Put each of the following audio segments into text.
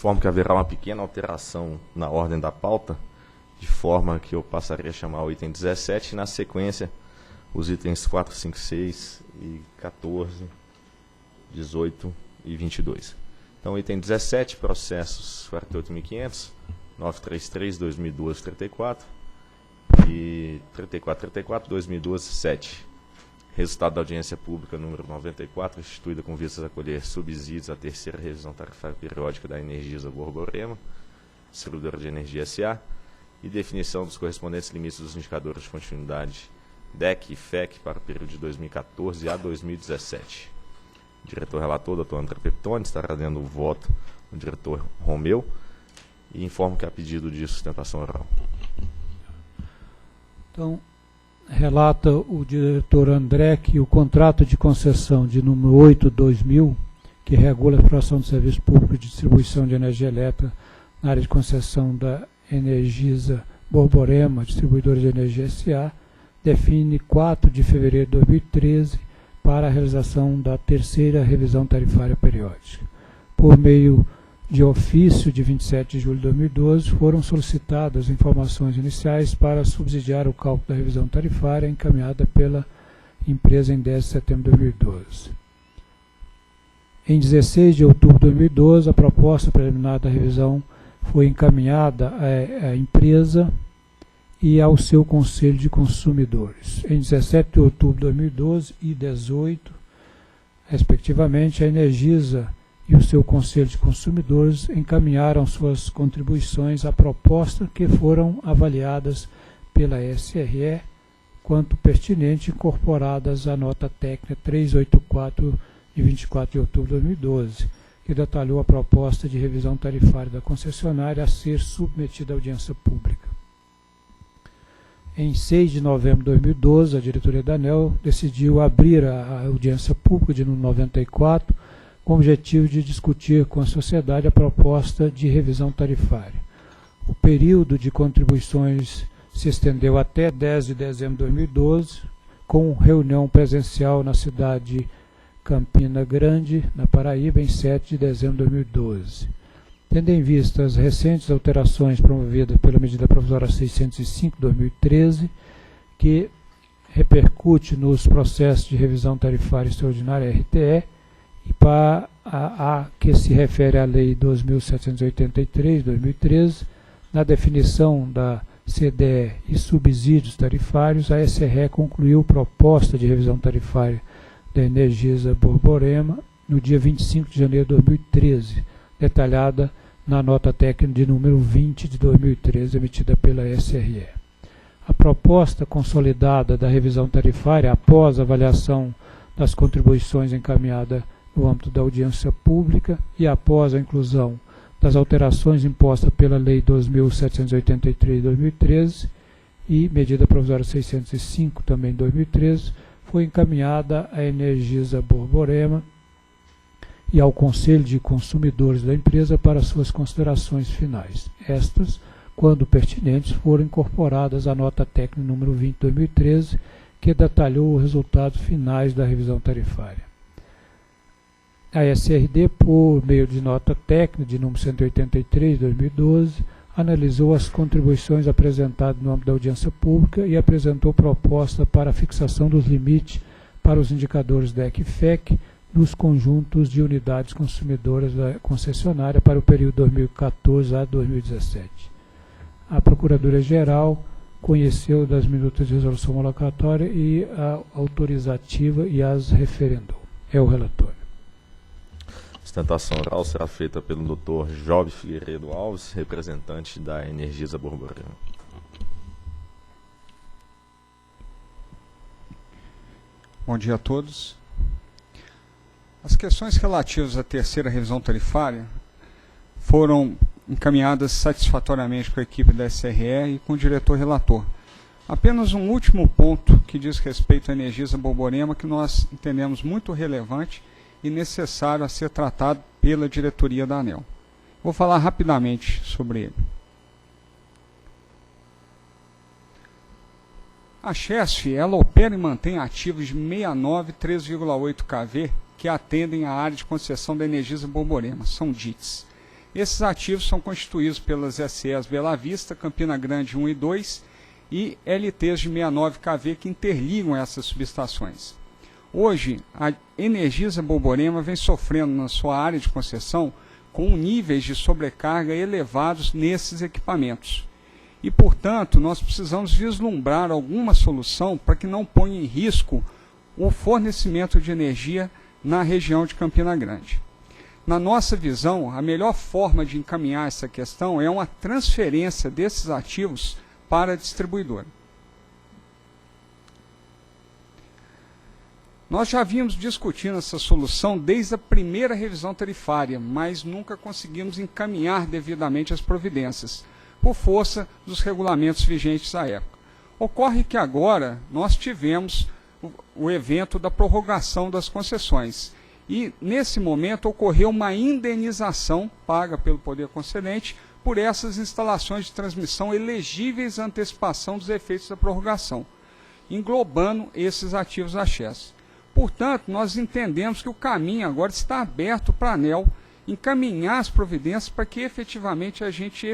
Informo que haverá uma pequena alteração na ordem da pauta, de forma que eu passaria a chamar o item 17 e, na sequência, os itens 4, 5, 6 e 14, 18 e 22. Então, item 17, processos 48.500, 933, 2012, 34 e 34, 2012, 7. Resultado da audiência pública número 94, instituída com vistas a colher subsídios à terceira revisão tarifária periódica da Energisa Borborema, distribuidora de energia SA, e definição dos correspondentes limites dos indicadores de continuidade DEC e FEC para o período de 2014 a 2017. O diretor relator, Dr. André Peptoni, estará dando o voto do diretor Romeu e informo que há pedido de sustentação oral. Então, relata o diretor André que o contrato de concessão de número 8/2000, que regula a exploração do serviço público de distribuição de energia elétrica na área de concessão da Energisa Borborema, distribuidora de energia SA, define 4 de fevereiro de 2013 para a realização da terceira revisão tarifária periódica. Por meio de ofício de 27 de julho de 2012, foram solicitadas informações iniciais para subsidiar o cálculo da revisão tarifária encaminhada pela empresa em 10 de setembro de 2012. Em 16 de outubro de 2012, a proposta preliminar da revisão foi encaminhada à empresa e ao seu Conselho de Consumidores. Em 17 de outubro de 2012 e 18, respectivamente, a Energisa e o seu Conselho de Consumidores encaminharam suas contribuições à proposta que foram avaliadas pela SRE quanto pertinente, incorporadas à nota técnica 384 de 24 de outubro de 2012, que detalhou a proposta de revisão tarifária da concessionária a ser submetida à audiência pública. Em 6 de novembro de 2012, a diretoria da ANEEL decidiu abrir a audiência pública de número 94, com o objetivo de discutir com a sociedade a proposta de revisão tarifária. O período de contribuições se estendeu até 10 de dezembro de 2012, com reunião presencial na cidade de Campina Grande, na Paraíba, em 7 de dezembro de 2012. Tendo em vista as recentes alterações promovidas pela medida provisória 605 de 2013, que repercute nos processos de revisão tarifária extraordinária RTE, e para a que se refere à Lei 2.783 de 2013, na definição da CDE e subsídios tarifários, a SRE concluiu proposta de revisão tarifária da Energisa Borborema no dia 25 de janeiro de 2013, detalhada na nota técnica de número 20 de 2013, emitida pela SRE. A proposta consolidada da revisão tarifária, após a avaliação das contribuições encaminhadas no âmbito da audiência pública e após a inclusão das alterações impostas pela Lei 2.783 de 2013 e medida provisória 605 também de 2013, foi encaminhada à Energisa Borborema e ao Conselho de Consumidores da empresa para suas considerações finais. Estas, quando pertinentes, foram incorporadas à nota técnica número 20 de 2013, que detalhou os resultados finais da revisão tarifária. A SRD, por meio de nota técnica de número 183 de 2012, analisou as contribuições apresentadas no âmbito da audiência pública e apresentou proposta para a fixação dos limites para os indicadores DEC e FEC nos conjuntos de unidades consumidoras da concessionária para o período 2014 a 2017. A Procuradoria-Geral conheceu das minutas de resolução homologatória e a autorizativa e as referendou. É o relatório. Sustentação oral será feita pelo Dr. Job Figueiredo Alves, representante da Energisa Borborema. Bom dia a todos. As questões relativas à terceira revisão tarifária foram encaminhadas satisfatoriamente para a equipe da SRE e com o diretor relator. Apenas um último ponto que diz respeito à Energisa Borborema, que nós entendemos muito relevante e necessário a ser tratado pela diretoria da ANEEL. Vou falar rapidamente sobre ele. A Chesf, ela opera e mantém ativos de 69 3,8 kV que atendem à área de concessão da Energisa Borborema, são DITs. Esses ativos são constituídos pelas SEs Bela Vista, Campina Grande 1 e 2 e LTs de 69 kV que interligam essas subestações. Hoje, a Energisa Borborema vem sofrendo na sua área de concessão com níveis de sobrecarga elevados nesses equipamentos. E, portanto, nós precisamos vislumbrar alguma solução para que não ponha em risco o fornecimento de energia na região de Campina Grande. Na nossa visão, a melhor forma de encaminhar essa questão é uma transferência desses ativos para a distribuidora. Nós já vínhamos discutindo essa solução desde a primeira revisão tarifária, mas nunca conseguimos encaminhar devidamente as providências, por força dos regulamentos vigentes à época. Ocorre que agora nós tivemos o evento da prorrogação das concessões, e nesse momento ocorreu uma indenização paga pelo poder concedente por essas instalações de transmissão elegíveis à antecipação dos efeitos da prorrogação, englobando esses ativos da Chess. Portanto, nós entendemos que o caminho agora está aberto para a ANEEL encaminhar as providências para que efetivamente a gente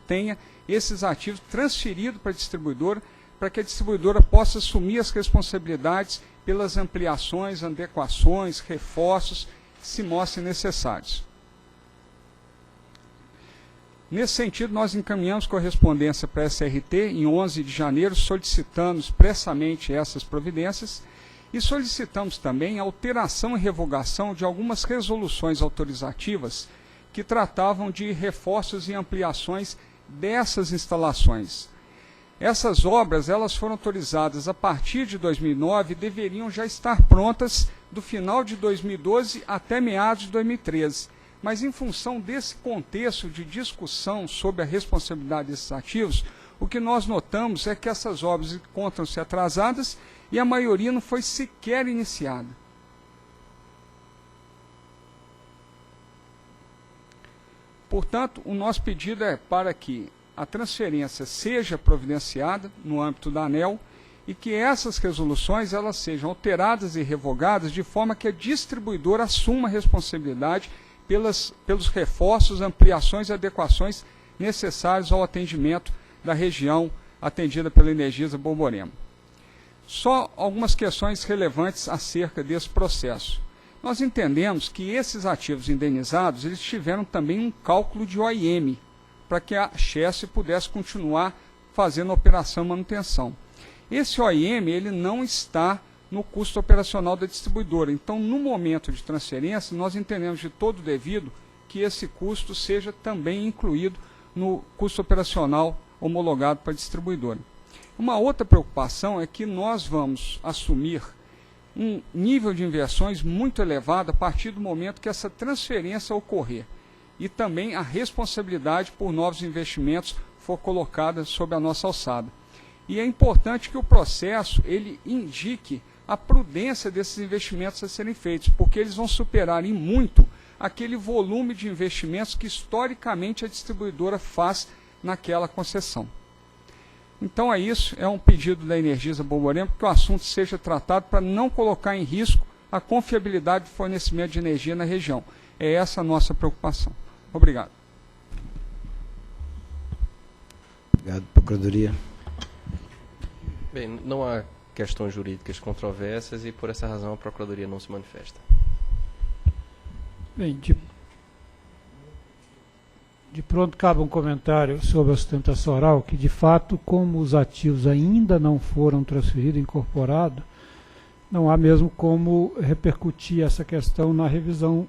tenha esses ativos transferidos para a distribuidora, para que a distribuidora possa assumir as responsabilidades pelas ampliações, adequações, reforços que se mostrem necessários. Nesse sentido, nós encaminhamos correspondência para a SRT em 11 de janeiro, solicitando expressamente essas providências e solicitamos também a alteração e revogação de algumas resoluções autorizativas que tratavam de reforços e ampliações dessas instalações. Essas obras elas foram autorizadas a partir de 2009 e deveriam já estar prontas do final de 2012 até meados de 2013. Mas em função desse contexto de discussão sobre a responsabilidade desses ativos, o que nós notamos é que essas obras encontram-se atrasadas e a maioria não foi sequer iniciada. Portanto, o nosso pedido é para que a transferência seja providenciada no âmbito da ANEEL e que essas resoluções elas sejam alteradas e revogadas de forma que a distribuidora assuma a responsabilidade pelos reforços, ampliações e adequações necessários ao atendimento da região atendida pela Energisa Borborema. Só algumas questões relevantes acerca desse processo. Nós entendemos que esses ativos indenizados eles tiveram também um cálculo de OIM, para que a Chess pudesse continuar fazendo a operação e manutenção. Esse OIM ele não está no custo operacional da distribuidora. Então, no momento de transferência, nós entendemos de todo devido que esse custo seja também incluído no custo operacional homologado para a distribuidora. Uma outra preocupação é que nós vamos assumir um nível de inversões muito elevado a partir do momento que essa transferência ocorrer. E também a responsabilidade por novos investimentos for colocada sob a nossa alçada. E é importante que o processo ele indique a prudência desses investimentos a serem feitos, porque eles vão superar em muito aquele volume de investimentos que historicamente a distribuidora faz naquela concessão. Então é isso, é um pedido da Energisa Borborema que o assunto seja tratado para não colocar em risco a confiabilidade do fornecimento de energia na região. É essa a nossa preocupação. Obrigado. Obrigado, Procuradoria. Bem, não há questões jurídicas controversas e por essa razão a Procuradoria não se manifesta. Bem, de pronto cabe um comentário sobre a sustentação oral, que de fato, como os ativos ainda não foram transferidos, incorporados, não há mesmo como repercutir essa questão na revisão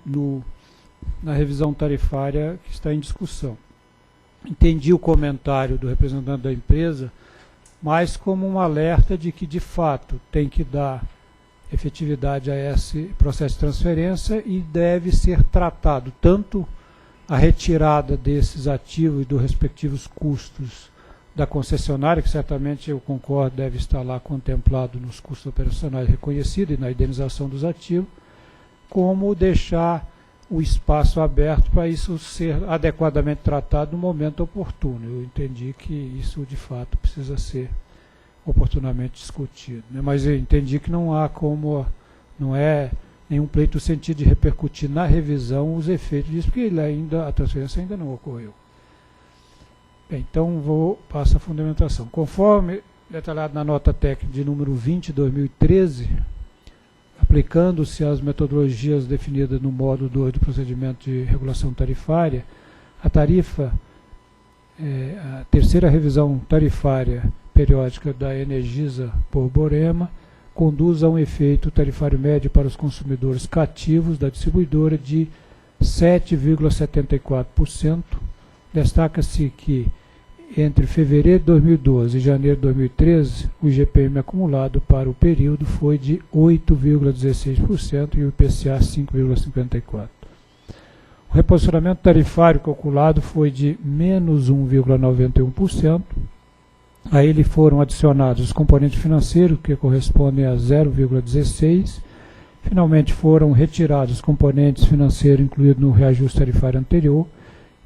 tarifária que está em discussão. Entendi o comentário do representante da empresa, mas como um alerta de que, de fato, tem que dar efetividade a esse processo de transferência e deve ser tratado tanto a retirada desses ativos e dos respectivos custos da concessionária, que certamente eu concordo deve estar lá contemplado nos custos operacionais reconhecidos e na indenização dos ativos, como deixar o espaço aberto para isso ser adequadamente tratado no momento oportuno. Eu entendi que isso de fato precisa ser oportunamente discutido, né? Mas eu entendi que não há como, não é nenhum pleito no sentido de repercutir na revisão os efeitos disso, porque a transferência ainda não ocorreu. Bem, então passo a fundamentação. Conforme detalhado na nota técnica de número 20 de 2013, aplicando-se as metodologias definidas no módulo 2 do procedimento de regulação tarifária, a tarifa, a terceira revisão tarifária periódica da Energisa Borborema conduz a um efeito tarifário médio para os consumidores cativos da distribuidora de 7,74%. Destaca-se que entre fevereiro de 2012 e janeiro de 2013, o IGPM acumulado para o período foi de 8,16% e o IPCA 5,54%. O reposicionamento tarifário calculado foi de menos 1,91%. A ele foram adicionados os componentes financeiros, que correspondem a 0,16%. Finalmente foram retirados os componentes financeiros incluídos no reajuste tarifário anterior,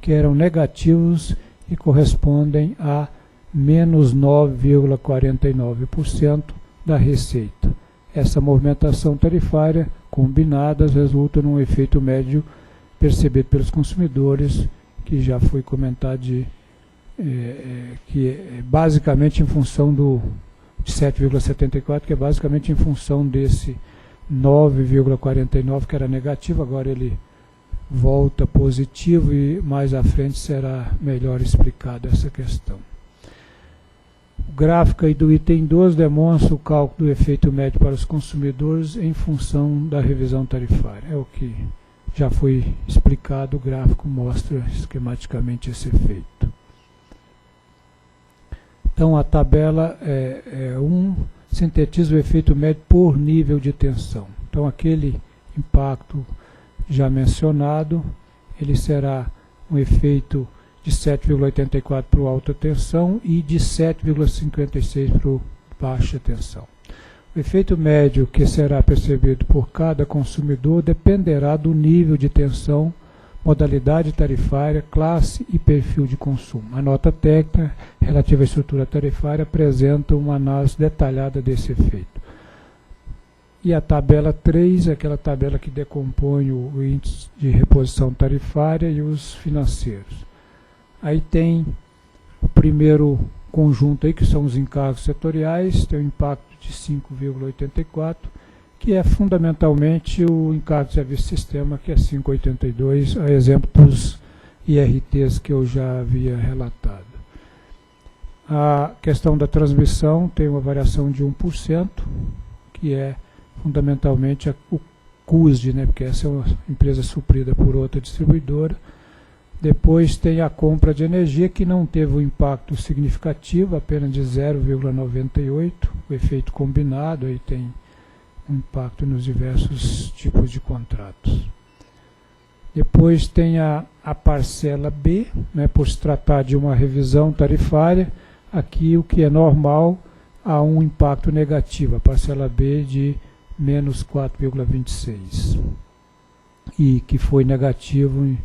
que eram negativos e correspondem a menos 9,49% da receita. Essa movimentação tarifária combinada resulta num efeito médio percebido pelos consumidores, que já foi comentado, que é basicamente em função de 7,74, que é basicamente em função desse 9,49 que era negativo, agora ele volta positivo e mais à frente será melhor explicada essa questão. O gráfico aí do item 12 demonstra o cálculo do efeito médio para os consumidores em função da revisão tarifária. É o que já foi explicado, o gráfico mostra esquematicamente esse efeito. Então a tabela 1 sintetiza o efeito médio por nível de tensão. Então aquele impacto já mencionado, ele será um efeito de 7,84 para o alta tensão e de 7,56 para o baixa tensão. O efeito médio que será percebido por cada consumidor dependerá do nível de tensão, modalidade tarifária, classe e perfil de consumo. A nota técnica relativa à estrutura tarifária apresenta uma análise detalhada desse efeito. E a tabela 3 é aquela tabela que decompõe o índice de reposição tarifária e os financeiros. Aí tem o primeiro conjunto aí, que são os encargos setoriais, tem um impacto de 5,84, que é fundamentalmente o encargo de serviço sistema, que é 5,82, a exemplo dos IRTs que eu já havia relatado. A questão da transmissão tem uma variação de 1%, que é fundamentalmente o CUSD, né, porque essa é uma empresa suprida por outra distribuidora. Depois tem a compra de energia, que não teve um impacto significativo, apenas de 0,98%. O efeito combinado aí tem um impacto nos diversos tipos de contratos. Depois tem a parcela B, né, por se tratar de uma revisão tarifária. Aqui o que é normal, há um impacto negativo, a parcela B de menos 4,26, e que foi negativo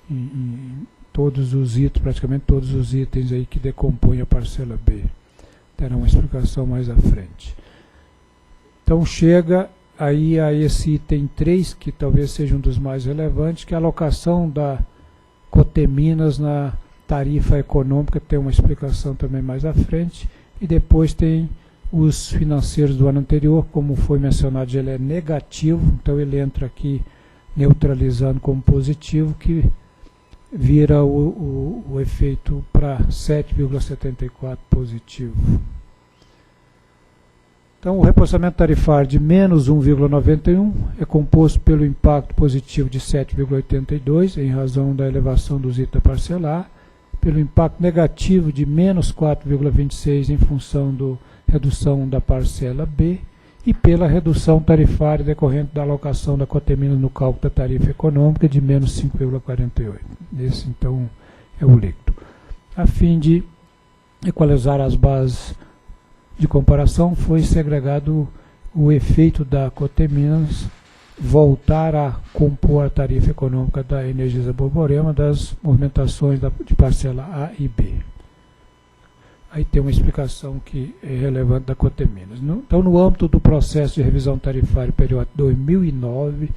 em todos os itens, praticamente todos os itens aí que decompõem a parcela B. Terá uma explicação mais à frente. Então chega aí a esse item 3, que talvez seja um dos mais relevantes, que é a alocação da Coteminas na tarifa econômica, tem uma explicação também mais à frente, e depois tem os financeiros do ano anterior, como foi mencionado, ele é negativo, então ele entra aqui neutralizando como positivo, que vira o efeito para 7,74 positivo. Então o reposicionamento tarifário de menos 1,91 é composto pelo impacto positivo de 7,82, em razão da elevação dos itens a parcelar, pelo impacto negativo de menos 4,26 em função da redução da parcela B e pela redução tarifária decorrente da alocação da Coteminas no cálculo da tarifa econômica de menos 5,48. Esse, então, é o líquido. A fim de equalizar as bases de comparação, foi segregado o efeito da Coteminas voltar a compor a tarifa econômica da Energisa Borborema das movimentações de parcela A e B. Aí tem uma explicação que é relevante da Coteminas. Então, no âmbito do processo de revisão tarifária periódica 2009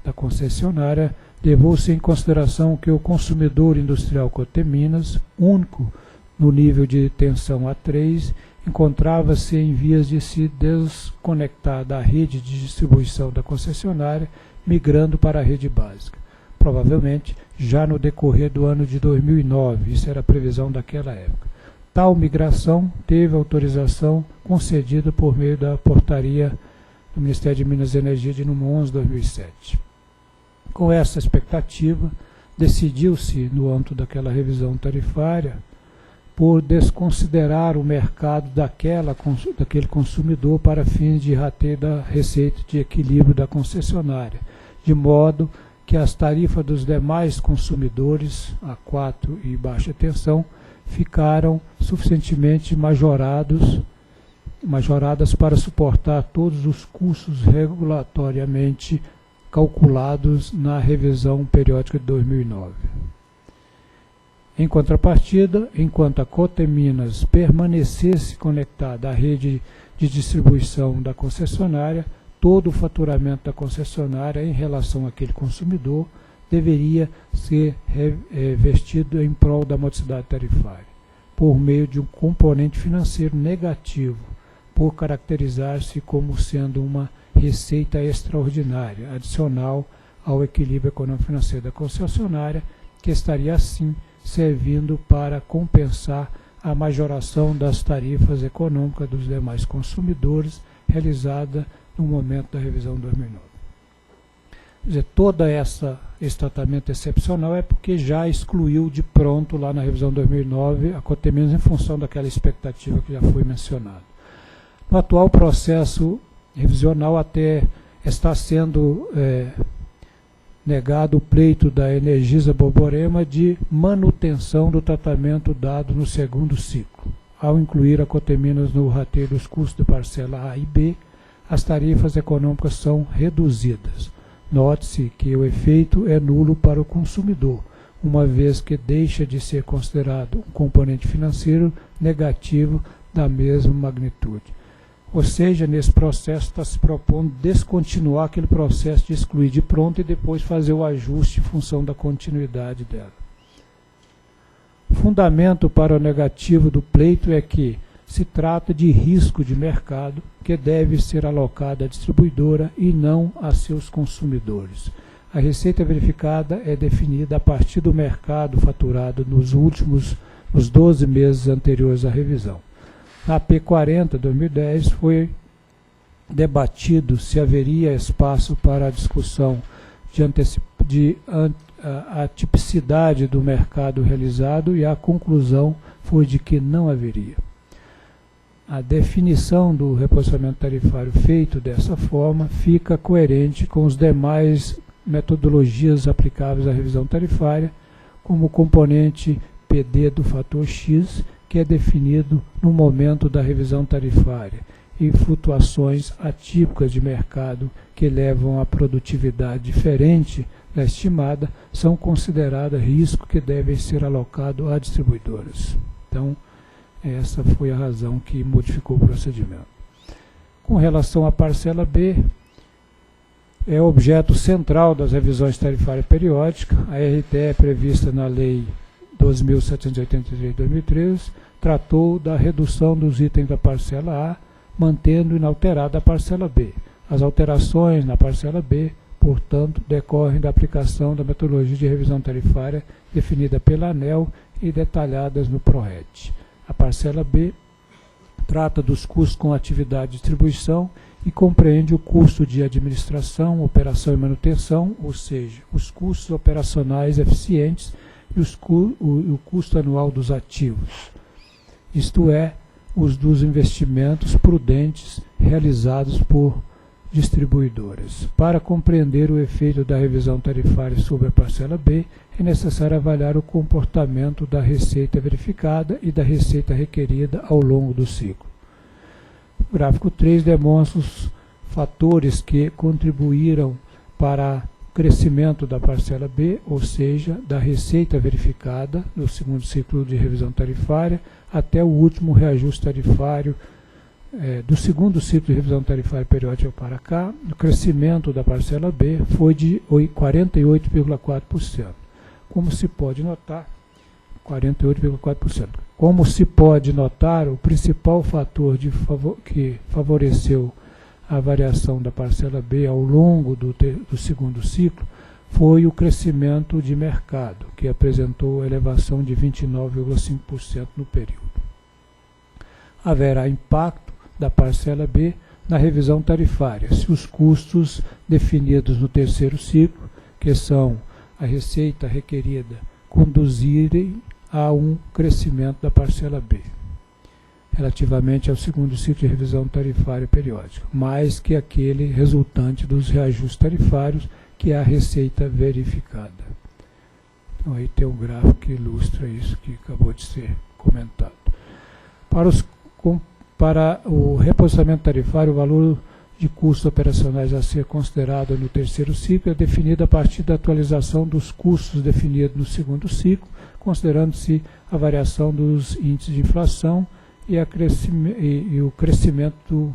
da concessionária, levou-se em consideração que o consumidor industrial Coteminas, único no nível de tensão A3, encontrava-se em vias de se desconectar da rede de distribuição da concessionária, migrando para a rede básica. Provavelmente já no decorrer do ano de 2009, isso era a previsão daquela época. Tal migração teve autorização concedida por meio da portaria do Ministério de Minas e Energia de número 11/2007. Com essa expectativa, decidiu-se, no âmbito daquela revisão tarifária, por desconsiderar o mercado daquele consumidor para fins de rateio da receita de equilíbrio da concessionária, de modo que as tarifas dos demais consumidores, A4 e baixa tensão, ficaram suficientemente majoradas para suportar todos os custos regulatoriamente calculados na revisão periódica de 2009. Em contrapartida, enquanto a Coteminas permanecesse conectada à rede de distribuição da concessionária, todo o faturamento da concessionária em relação àquele consumidor deveria ser revestido em prol da modicidade tarifária, por meio de um componente financeiro negativo, por caracterizar-se como sendo uma receita extraordinária, adicional ao equilíbrio econômico-financeiro da concessionária, que estaria assim servindo para compensar a majoração das tarifas econômicas dos demais consumidores, realizada no momento da revisão 2009. Quer dizer, esse tratamento excepcional é porque já excluiu de pronto, lá na revisão 2009, a Coteminas em função daquela expectativa que já foi mencionada. No atual processo revisional, até está sendo negado o pleito da Energisa Borborema de manutenção do tratamento dado no segundo ciclo. Ao incluir a Coteminas no rateio dos custos de parcela A e B, as tarifas econômicas são reduzidas. Note-se que o efeito é nulo para o consumidor, uma vez que deixa de ser considerado um componente financeiro negativo da mesma magnitude. Ou seja, nesse processo está se propondo descontinuar aquele processo de excluir de pronto e depois fazer o ajuste em função da continuidade dela. O fundamento para o negativo do pleito é que se trata de risco de mercado que deve ser alocado à distribuidora e não a seus consumidores. A receita verificada é definida a partir do mercado faturado nos 12 meses anteriores à revisão. Na AP40 2010 foi debatido se haveria espaço para a discussão de atipicidade do mercado realizado e a conclusão foi de que não haveria. A definição do reposicionamento tarifário feito dessa forma fica coerente com os demais metodologias aplicáveis à revisão tarifária, como o componente PD do fator X, que é definido no momento da revisão tarifária, e flutuações atípicas de mercado que levam a produtividade diferente da estimada são consideradas risco que devem ser alocados a distribuidoras. Então, essa foi a razão que modificou o procedimento. Com relação à parcela B, é objeto central das revisões tarifárias periódicas. A RTE prevista na Lei 12.783 de 2013 tratou da redução dos itens da parcela A, mantendo inalterada a parcela B. As alterações na parcela B, portanto, decorrem da aplicação da metodologia de revisão tarifária definida pela ANEEL e detalhadas no PRORET. A parcela B trata dos custos com atividade de distribuição e compreende o custo de administração, operação e manutenção, ou seja, os custos operacionais eficientes e o custo anual dos ativos, isto é, os dos investimentos prudentes realizados por distribuidoras. Para compreender o efeito da revisão tarifária sobre a parcela B, é necessário avaliar o comportamento da receita verificada e da receita requerida ao longo do ciclo. O gráfico 3 demonstra os fatores que contribuíram para crescimento da parcela B, ou seja, da receita verificada no segundo ciclo de revisão tarifária até o último reajuste tarifário do segundo ciclo de revisão tarifária periódica para cá. O crescimento da parcela B foi de 48,4%. Como se pode notar, 48,4%. Como se pode notar, o principal fator que favoreceu a variação da parcela B ao longo do segundo ciclo foi o crescimento de mercado, que apresentou elevação de 29,5% no período. Haverá impacto da parcela B na revisão tarifária, se os custos definidos no terceiro ciclo, que são a receita requerida, conduzirem a um crescimento da parcela B, relativamente ao segundo ciclo de revisão tarifária periódica, mais que aquele resultante dos reajustes tarifários, que é a receita verificada. Então aí tem um gráfico que ilustra isso que acabou de ser comentado. Para o reposicionamento tarifário, o valor de custos operacionais a ser considerado no terceiro ciclo é definido a partir da atualização dos custos definidos no segundo ciclo, considerando-se a variação dos índices de inflação e o crescimento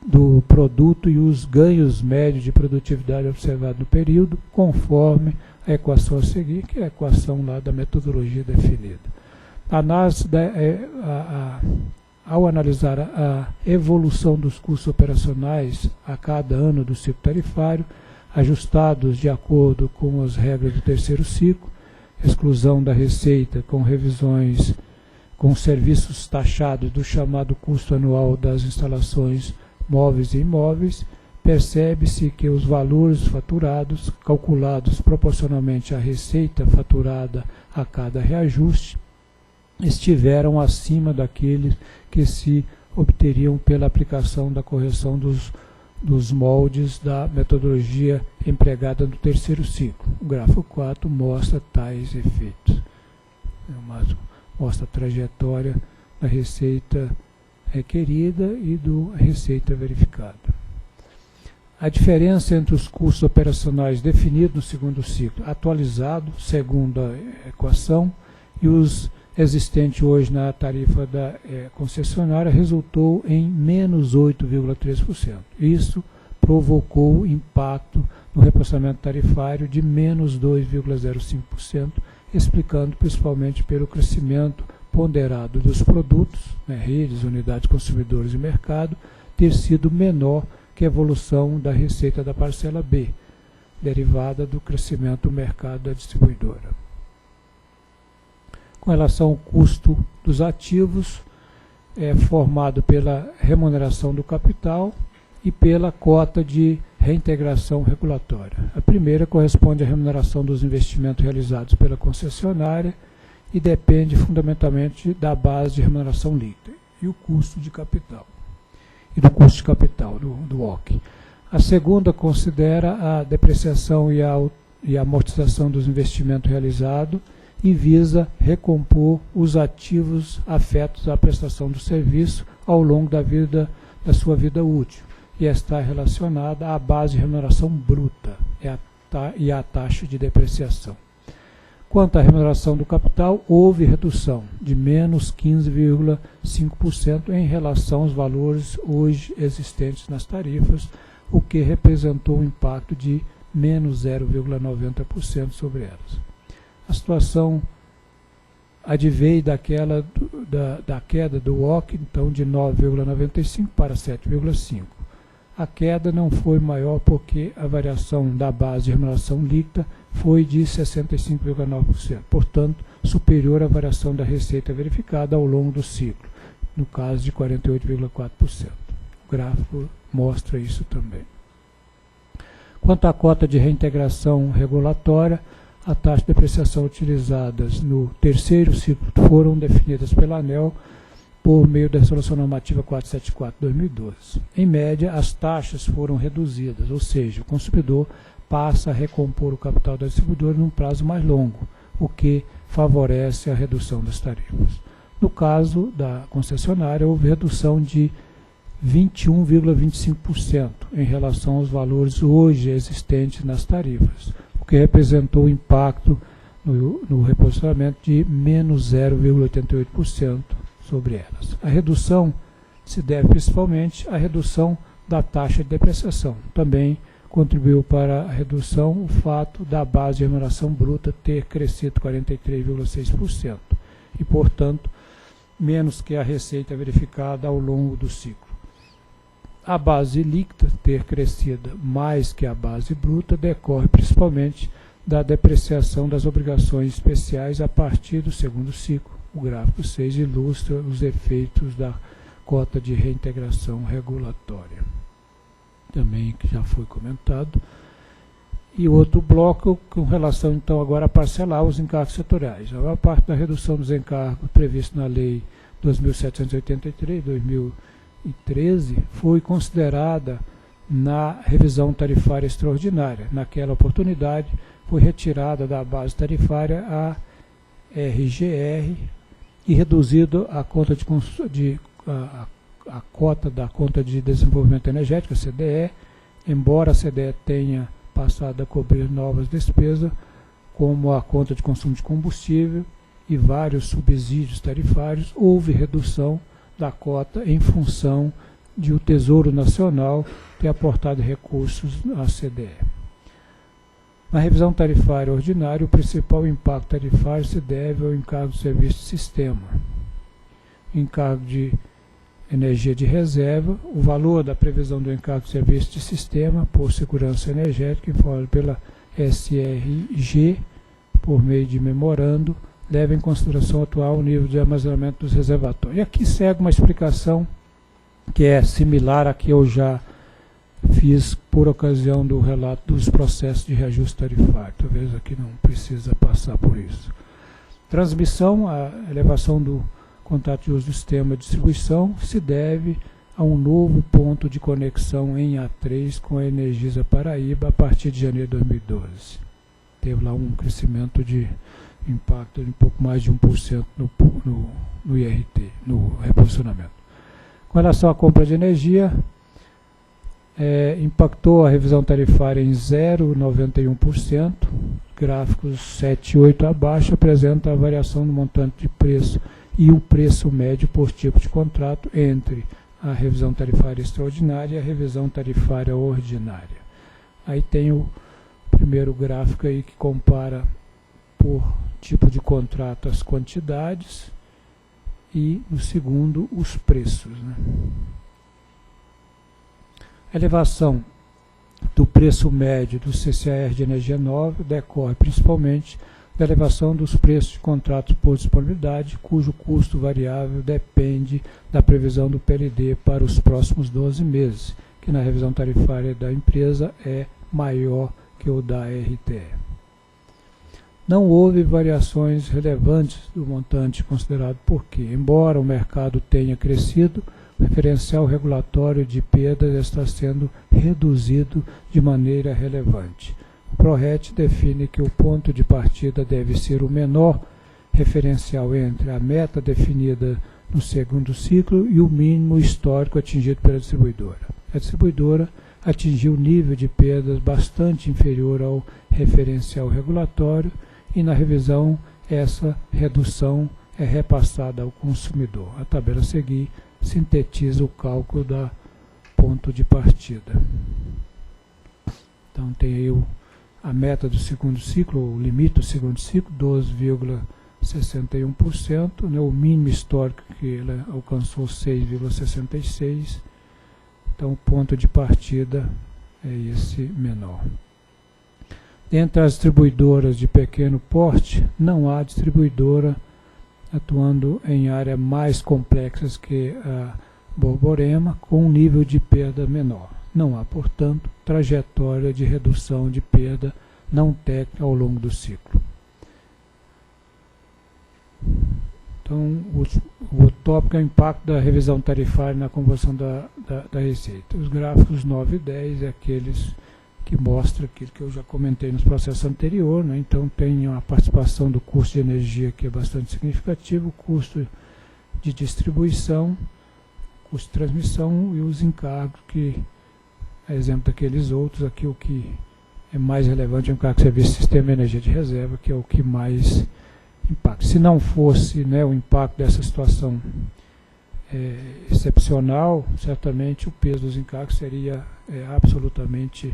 do produto e os ganhos médios de produtividade observados no período, conforme a equação a seguir, que é a equação lá da metodologia definida. Ao analisar a evolução dos custos operacionais a cada ano do ciclo tarifário, ajustados de acordo com as regras do terceiro ciclo, exclusão da receita com revisões com serviços taxados do chamado custo anual das instalações móveis e imóveis, percebe-se que os valores faturados, calculados proporcionalmente à receita faturada a cada reajuste, estiveram acima daqueles que se obteriam pela aplicação da correção dos moldes da metodologia empregada no terceiro ciclo. O gráfico 4 mostra tais efeitos. Mostra a trajetória da receita requerida e da receita verificada. A diferença entre os custos operacionais definidos no segundo ciclo, atualizado segundo a equação, e os existentes hoje na tarifa da concessionária, resultou em menos 8,3%. Isso provocou impacto no repassamento tarifário de menos 2,05%, explicando principalmente pelo crescimento ponderado dos produtos, redes, unidades, consumidores e mercado, ter sido menor que a evolução da receita da parcela B, derivada do crescimento do mercado da distribuidora. Com relação ao custo dos ativos, é formado pela remuneração do capital e pela cota de reintegração regulatória. A primeira corresponde à remuneração dos investimentos realizados pela concessionária e depende fundamentalmente da base de remuneração líquida e o custo de capital, e do custo de capital, do OC. A segunda considera a depreciação e a amortização dos investimentos realizados e visa recompor os ativos afetos à prestação do serviço ao longo da sua vida útil, e está relacionada à base de remuneração bruta e à taxa de depreciação. Quanto à remuneração do capital, houve redução de menos 15,5% em relação aos valores hoje existentes nas tarifas, o que representou um impacto de menos 0,90% sobre elas. A situação adveio da queda do OC, então, de 9,95 para 7,5. A queda não foi maior porque a variação da base de remuneração líquida foi de 65,9%, portanto, superior à variação da receita verificada ao longo do ciclo, no caso de 48,4%. O gráfico mostra isso também. Quanto à cota de reintegração regulatória, a taxa de depreciação utilizadas no terceiro ciclo foram definidas pela ANEEL por meio da Resolução Normativa 474/2012. Em média, as taxas foram reduzidas, ou seja, o consumidor passa a recompor o capital da distribuidora num prazo mais longo, o que favorece a redução das tarifas. No caso da concessionária, houve redução de 21,25% em relação aos valores hoje existentes nas tarifas, o que representou o impacto no reposicionamento de menos 0,88% sobre elas. A redução se deve principalmente à redução da taxa de depreciação. Também contribuiu para a redução o fato da base de remuneração bruta ter crescido 43,6% e, portanto, menos que a receita verificada ao longo do ciclo. A base líquida ter crescido mais que a base bruta decorre principalmente da depreciação das obrigações especiais a partir do segundo ciclo. O gráfico 6 ilustra os efeitos da cota de reintegração regulatória, também que já foi comentado. E outro bloco com relação então agora a parcelar os encargos setoriais. A maior parte da redução dos encargos prevista na Lei 2.783/2013 foi considerada na revisão tarifária extraordinária. Naquela oportunidade foi retirada da base tarifária a RGR e reduzido a cota a cota da conta de desenvolvimento energético, a CDE, embora a CDE tenha passado a cobrir novas despesas, como a conta de consumo de combustível e vários subsídios tarifários, houve redução da cota em função de o Tesouro Nacional ter aportado recursos à CDE. Na revisão tarifária ordinária, o principal impacto tarifário se deve ao encargo de serviço de sistema, encargo de energia de reserva, o valor da previsão do encargo de serviço de sistema por segurança energética, informado pela SRG, por meio de memorando, leva em consideração o atual nível de armazenamento dos reservatórios. E aqui segue uma explicação que é similar à que eu já fiz por ocasião do relato dos processos de reajuste tarifário. Talvez aqui não precisa passar por isso. Transmissão, a elevação do contrato de uso do sistema de distribuição se deve a um novo ponto de conexão em A3 com a Energisa Paraíba a partir de janeiro de 2012. Teve lá um crescimento de impacto de um pouco mais de 1% no IRT, no reposicionamento. Com relação à compra de energia, impactou a revisão tarifária em 0,91%, gráficos 7 e 8 abaixo apresentam a variação do montante de preço e o preço médio por tipo de contrato entre a revisão tarifária extraordinária e a revisão tarifária ordinária. Aí tem o primeiro gráfico aí que compara por tipo de contrato as quantidades e no segundo os preços, né? A elevação do preço médio do CCAR de energia nova decorre principalmente da elevação dos preços de contratos por disponibilidade, cujo custo variável depende da previsão do PLD para os próximos 12 meses, que na revisão tarifária da empresa é maior que o da RTE. Não houve variações relevantes do montante considerado porque, embora o mercado tenha crescido, o referencial regulatório de perdas está sendo reduzido de maneira relevante. O PRORET define que o ponto de partida deve ser o menor referencial entre a meta definida no segundo ciclo e o mínimo histórico atingido pela distribuidora. A distribuidora atingiu nível de perdas bastante inferior ao referencial regulatório e na revisão essa redução é repassada ao consumidor. A tabela a seguir sintetiza o cálculo da ponto de partida. Então tem aí a meta do segundo ciclo, o limite do segundo ciclo, 12,61%, né, o mínimo histórico que ela alcançou 6,66%, então o ponto de partida é esse menor. Entre as distribuidoras de pequeno porte, não há distribuidora atuando em áreas mais complexas que a Borborema, com um nível de perda menor. Não há, portanto, trajetória de redução de perda não técnica ao longo do ciclo. Então, o tópico é o impacto da revisão tarifária na composição da receita. Os gráficos 9 e 10 é aqueles que mostram aquilo que eu já comentei nos processos anteriores, né? Então, tem a participação do custo de energia que é bastante significativo, o custo de distribuição, custo de transmissão e os encargos que, a exemplo daqueles outros, aqui o que é mais relevante é o encargo de serviço de sistema de energia de reserva, que é o que mais impacta. Se não fosse, né, o impacto dessa situação excepcional, certamente o peso dos encargos seria absolutamente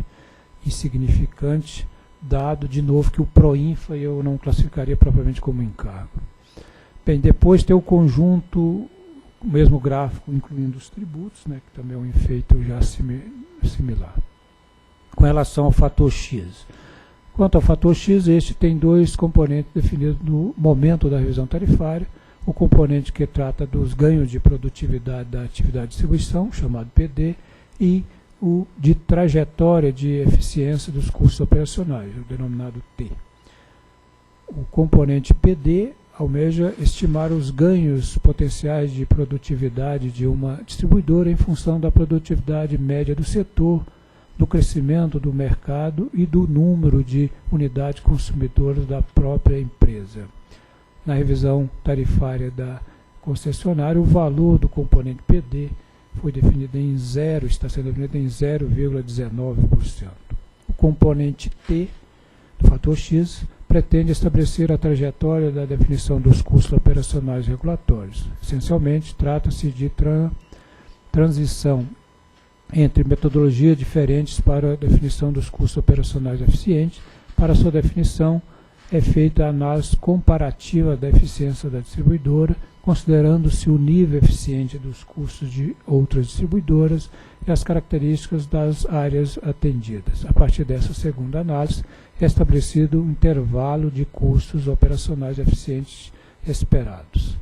insignificante, dado, de novo, que o PROINFA eu não classificaria propriamente como encargo. Bem, depois tem o conjunto, o mesmo gráfico, incluindo os tributos, né, que também é um efeito já similar. Com relação ao fator X. Quanto ao fator X, este tem dois componentes definidos no momento da revisão tarifária. O componente que trata dos ganhos de produtividade da atividade de distribuição, chamado PD, e o de trajetória de eficiência dos custos operacionais, o denominado T. O componente PD almeja estimar os ganhos potenciais de produtividade de uma distribuidora em função da produtividade média do setor, do crescimento do mercado e do número de unidades consumidoras da própria empresa. Na revisão tarifária da concessionária, o valor do componente PD foi definido em está sendo definido em 0,19%. O componente T, do fator X, pretende estabelecer a trajetória da definição dos custos operacionais regulatórios. Essencialmente, trata-se de transição entre metodologias diferentes para a definição dos custos operacionais eficientes. Para sua definição, é feita a análise comparativa da eficiência da distribuidora, considerando-se o nível eficiente dos custos de outras distribuidoras e as características das áreas atendidas. A partir dessa segunda análise, é estabelecido o intervalo de custos operacionais eficientes esperados.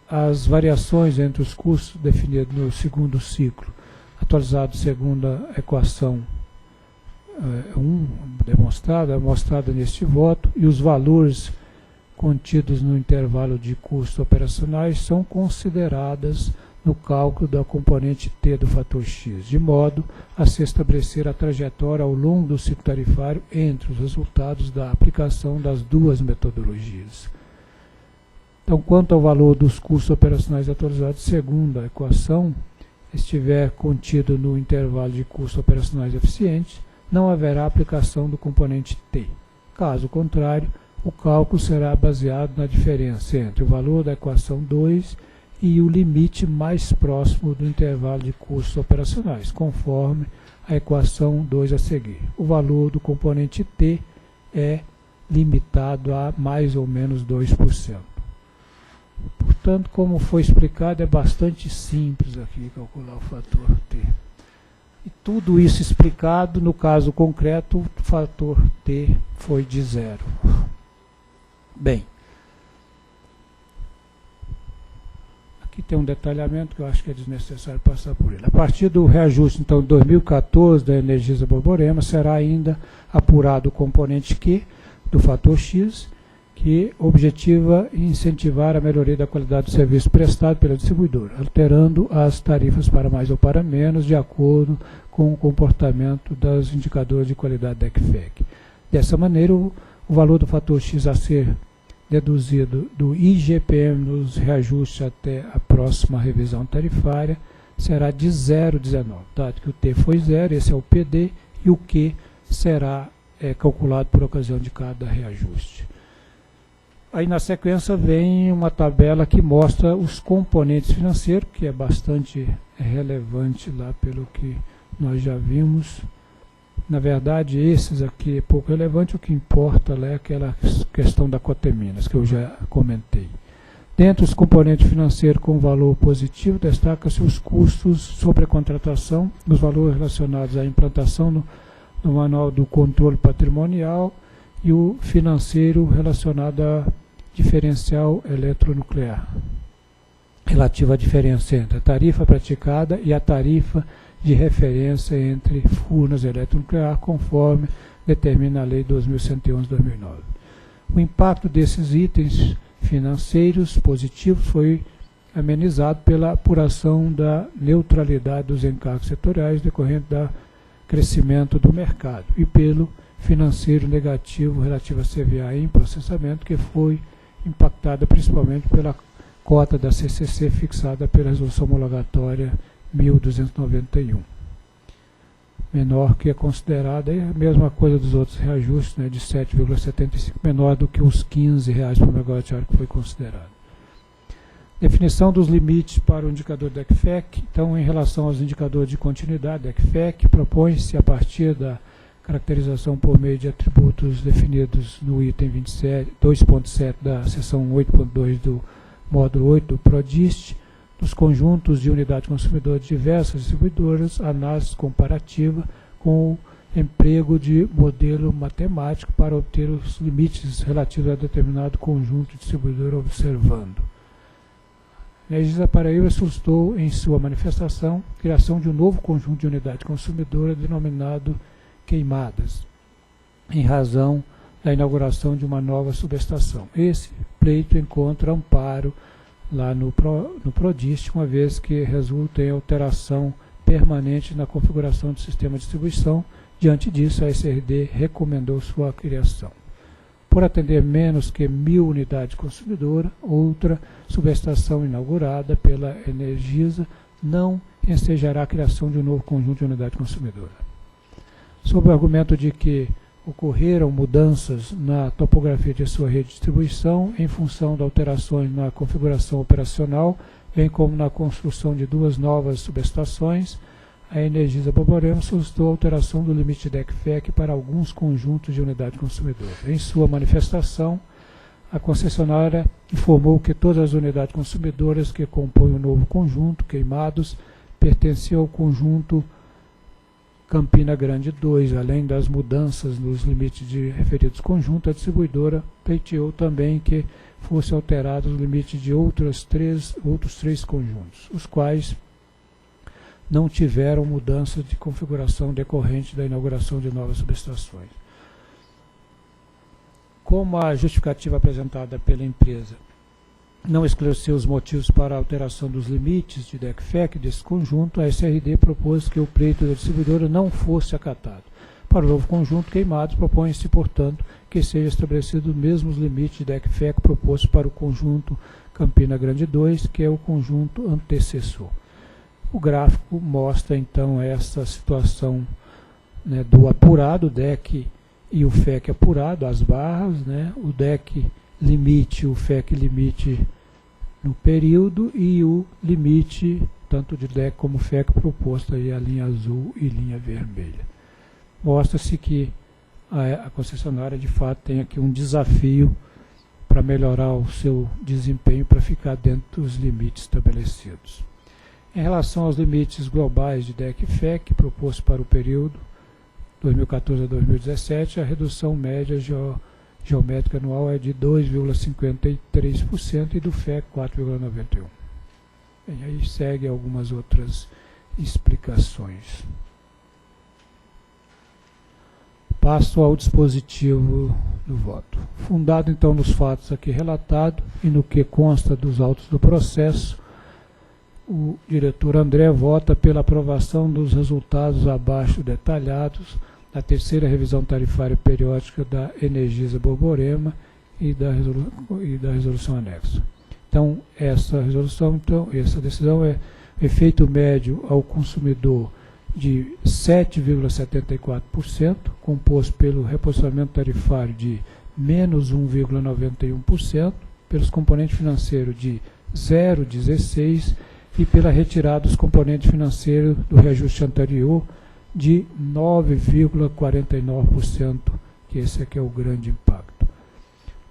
As variações entre os custos definidos no segundo ciclo, atualizado segundo a equação 1 mostrada neste voto, e os valores contidos no intervalo de custos operacionais são consideradas no cálculo da componente T do fator X, de modo a se estabelecer a trajetória ao longo do ciclo tarifário entre os resultados da aplicação das duas metodologias. Então, quanto ao valor dos custos operacionais atualizados segundo a equação estiver contido no intervalo de custos operacionais eficientes, não haverá aplicação do componente T. Caso contrário, o cálculo será baseado na diferença entre o valor da equação 2 e o limite mais próximo do intervalo de custos operacionais, conforme a equação 2 a seguir. O valor do componente T é limitado a mais ou menos 2%. Portanto, como foi explicado, é bastante simples aqui calcular o fator T. E tudo isso explicado, no caso concreto, o fator T foi de 0. Bem, aqui tem um detalhamento que eu acho que é desnecessário passar por ele. A partir do reajuste, então, de 2014 da Energisa Borborema, será ainda apurado o componente Q do fator X, que objetiva incentivar a melhoria da qualidade do serviço prestado pela distribuidora, alterando as tarifas para mais ou para menos, de acordo com o comportamento dos indicadores de qualidade da ECFEC. Dessa maneira, o valor do fator X a ser deduzido do IGPM nos reajustes até a próxima revisão tarifária será de 0,19, dado que o T foi 0, esse é o PD, e o Q será calculado por ocasião de cada reajuste. Aí na sequência vem uma tabela que mostra os componentes financeiros, que é bastante relevante lá pelo que nós já vimos. Na verdade, esses aqui é pouco relevante, o que importa lá é aquela questão da Coteminas, que eu já comentei. Dentre os componentes financeiros com valor positivo, destaca-se os custos sobre a contratação, os valores relacionados à implantação no manual do controle patrimonial e o financeiro relacionado a diferencial eletronuclear, relativa à diferença entre a tarifa praticada e a tarifa de referência entre Furnas eletronuclear, conforme determina a Lei 2111/2009. O impacto desses itens financeiros positivos foi amenizado pela apuração da neutralidade dos encargos setoriais decorrente do crescimento do mercado e pelo financeiro negativo relativo à CVA em processamento, que foi impactada principalmente pela cota da CCC fixada pela resolução homologatória 1291. Menor que é considerada, é a mesma coisa dos outros reajustes, né, de 7,75, menor do que os R$15 por megawatt-hora que foi considerado. Definição dos limites para o indicador DECFEC. Então, em relação aos indicadores de continuidade DECFEC, propõe-se, a partir da caracterização por meio de atributos definidos no item 2.7 da seção 8.2 do módulo 8 do PRODIST, dos conjuntos de unidade consumidor de diversas distribuidoras, análise comparativa com o emprego de modelo matemático para obter os limites relativos a determinado conjunto de distribuidor observando. A Energisa Paraíba suscitou em sua manifestação a criação de um novo conjunto de unidade consumidora denominado queimadas, em razão da inauguração de uma nova subestação. Esse pleito encontra amparo lá no PRODIST, uma vez que resulta em alteração permanente na configuração do sistema de distribuição. Diante disso, a SRD recomendou sua criação. Por atender menos que 1.000 unidades consumidoras, outra subestação inaugurada pela Energisa não ensejará a criação de um novo conjunto de unidade consumidora. Sob o argumento de que ocorreram mudanças na topografia de sua rede de distribuição em função de alterações na configuração operacional, bem como na construção de 2 novas subestações, a Energisa Borborema solicitou a alteração do limite DECFEC para alguns conjuntos de unidade consumidora. Em sua manifestação, a concessionária informou que todas as unidades consumidoras que compõem o novo conjunto, queimados, pertenciam ao conjunto Campina Grande 2, além das mudanças nos limites de referidos conjuntos, a distribuidora pleiteou também que fossem alterados os limites de outros três conjuntos, os quais não tiveram mudança de configuração decorrente da inauguração de novas subestações. Como a justificativa apresentada pela empresa não esclareceu os motivos para a alteração dos limites de DECFEC desse conjunto, a SRD propôs que o pleito da distribuidora não fosse acatado. Para o novo conjunto queimados, propõe-se, portanto, que seja estabelecido os mesmos limites de DECFEC propostos para o conjunto Campina Grande 2, que é o conjunto antecessor. O gráfico mostra, então, essa situação, né, do apurado, o DEC e o FEC apurado, as barras, né, o DEC limite, o FEC limite no período e o limite, tanto de DEC como FEC, proposto aí a linha azul e linha vermelha. Mostra-se que a concessionária, de fato, tem aqui um desafio para melhorar o seu desempenho, para ficar dentro dos limites estabelecidos. Em relação aos limites globais de DEC e FEC, proposto para o período 2014 a 2017, a redução média geométrica anual é de 2,53% e do FEC 4,91%. Bem, aí segue algumas outras explicações. Passo ao dispositivo do voto. Fundado então nos fatos aqui relatados e no que consta dos autos do processo, o diretor André vota pela aprovação dos resultados abaixo detalhados da terceira revisão tarifária periódica da Energisa Borborema e da resolução anexa. Então, essa decisão é efeito médio ao consumidor de 7,74%, composto pelo reposicionamento tarifário de menos 1,91%, pelos componentes financeiros de 0,16% e pela retirada dos componentes financeiros do reajuste anterior de 9,49%, que esse aqui é o grande impacto.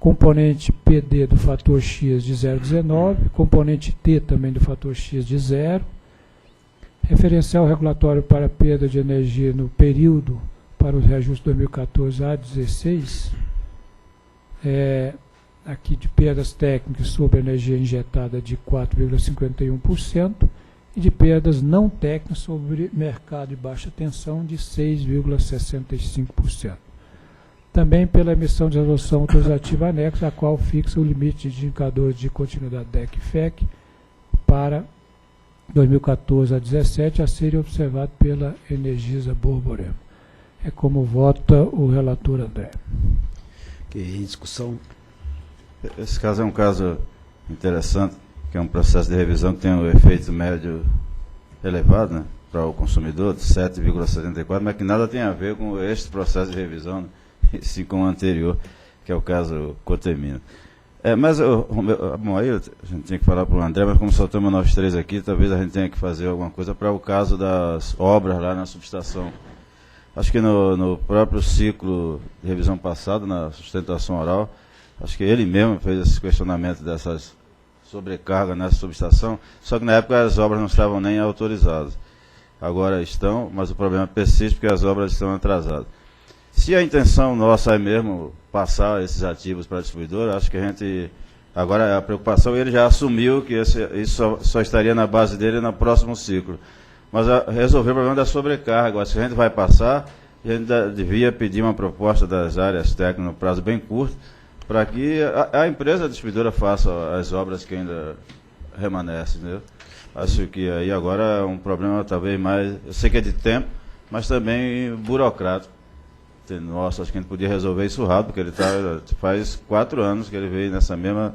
Componente PD do fator X de 0,19%, componente T também do fator X de 0%, referencial regulatório para perda de energia no período para os reajustes 2014 a 16, aqui de perdas técnicas sobre energia injetada de 4,51% e de perdas não técnicas sobre mercado de baixa tensão de 6,65%. Também pela emissão de resolução autorizativa anexa, a qual fixa o limite de indicadores de continuidade DEC e FEC para 2014 a 2017 a serem observado pela Energisa Borborema. É como vota o relator André. Ok, em discussão. Esse caso é um caso interessante, que é um processo de revisão que tem um efeito médio elevado, né, para o consumidor, de 7,74, mas que nada tem a ver com este processo de revisão, né, e sim com o anterior, que é o caso Cotemina. Mas, bom, aí a gente tinha que falar para o André, mas como só estamos nós três aqui, talvez a gente tenha que fazer alguma coisa para o caso das obras lá na subestação. Acho que no próprio ciclo de revisão passado, na sustentação oral, acho que ele mesmo fez esse questionamento dessas sobrecargas nessa subestação, só que na época as obras não estavam nem autorizadas. Agora estão, mas o problema persiste porque as obras estão atrasadas. Se a intenção nossa é mesmo passar esses ativos para a distribuidora, acho que a gente... Agora a preocupação, ele já assumiu que isso só estaria na base dele no próximo ciclo. Mas resolver o problema da sobrecarga. Acho que a gente vai passar e a gente devia pedir uma proposta das áreas técnicas no prazo bem curto, para que a empresa a distribuidora faça as obras que ainda remanescem, entendeu? Acho que aí agora é um problema talvez mais... Eu sei que é de tempo, mas também burocrático. Nossa, acho que a gente podia resolver isso rápido, porque ele faz 4 anos que ele veio nessa mesma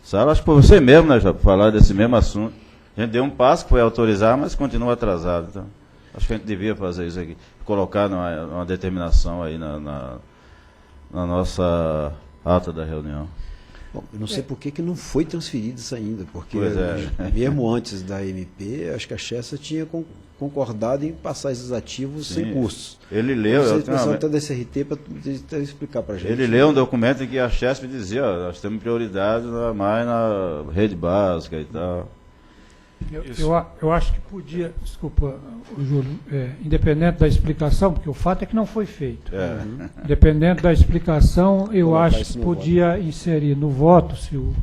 sala. Acho que por você mesmo, né, já falar desse mesmo assunto. A gente deu um passo que foi autorizar, mas continua atrasado. Então, acho que a gente devia fazer isso aqui, colocar uma determinação aí na nossa ata da reunião. Bom, eu não sei por que não foi transferido isso ainda, porque mesmo antes da MP, acho que a Chessa tinha concordado em passar esses ativos sem custos. Ele leu... O pessoal está da SRT para explicar para a gente. Ele leu um documento em que a Chesf dizia, nós temos prioridade mais na rede básica e tal. Eu acho que podia, desculpa, Júlio, independente da explicação, porque o fato é que não foi feito. Independente da explicação, eu acho que podia inserir no voto, vou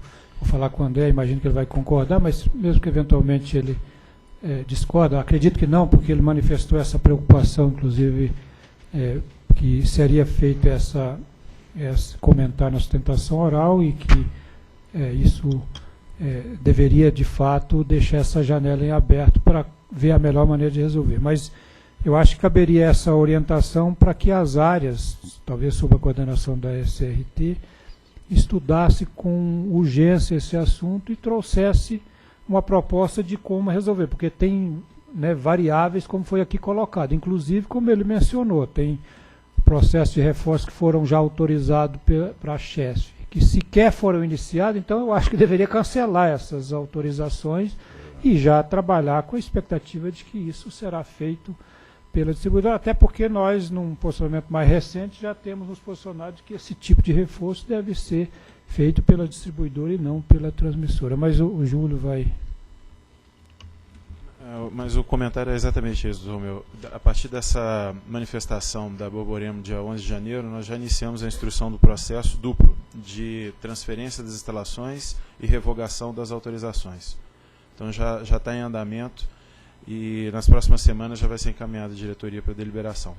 falar com o André, imagino que ele vai concordar, mas mesmo que eventualmente ele discorda, acredito que não, porque ele manifestou essa preocupação, inclusive, que seria feito esse comentário na sustentação oral e que isso... deveria, de fato, deixar essa janela em aberto para ver a melhor maneira de resolver. Mas eu acho que caberia essa orientação para que as áreas, talvez sob a coordenação da SRT, estudasse com urgência esse assunto e trouxesse uma proposta de como resolver, porque tem, né, variáveis, como foi aqui colocado, inclusive, como ele mencionou, tem processos de reforço que foram já autorizados para a Chesf, que sequer foram iniciados, então eu acho que deveria cancelar essas autorizações e já trabalhar com a expectativa de que isso será feito pela distribuidora, até porque nós, num posicionamento mais recente, já temos nos posicionados que esse tipo de reforço deve ser feito pela distribuidora e não pela transmissora. Mas o Júlio vai... Mas o comentário é exatamente isso, Romeu. A partir dessa manifestação da Borborema, dia 11 de janeiro, nós já iniciamos a instrução do processo duplo de transferência das instalações e revogação das autorizações. Então já está em andamento e nas próximas semanas já vai ser encaminhada a diretoria para deliberação.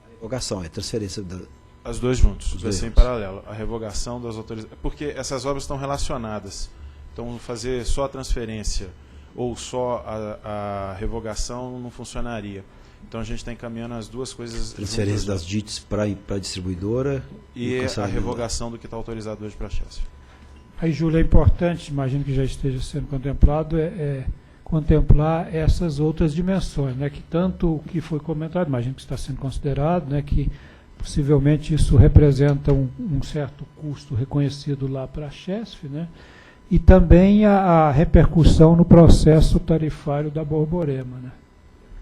A revogação é transferência da... As duas juntos, vai ser em paralelo. A revogação das autorizações... Porque essas obras estão relacionadas. Então fazer só a transferência ou só a revogação não funcionaria. Então a gente está encaminhando as duas coisas. Transferência das DITs para a distribuidora e a revogação do que está autorizado hoje para a Chesf. Aí, Júlio, é importante, imagino que já esteja sendo contemplado, contemplar essas outras dimensões, né, que tanto o que foi comentado, imagino que está sendo considerado, né, que possivelmente isso representa um certo custo reconhecido lá para a Chesf, né, e também a repercussão no processo tarifário da Borborema, né?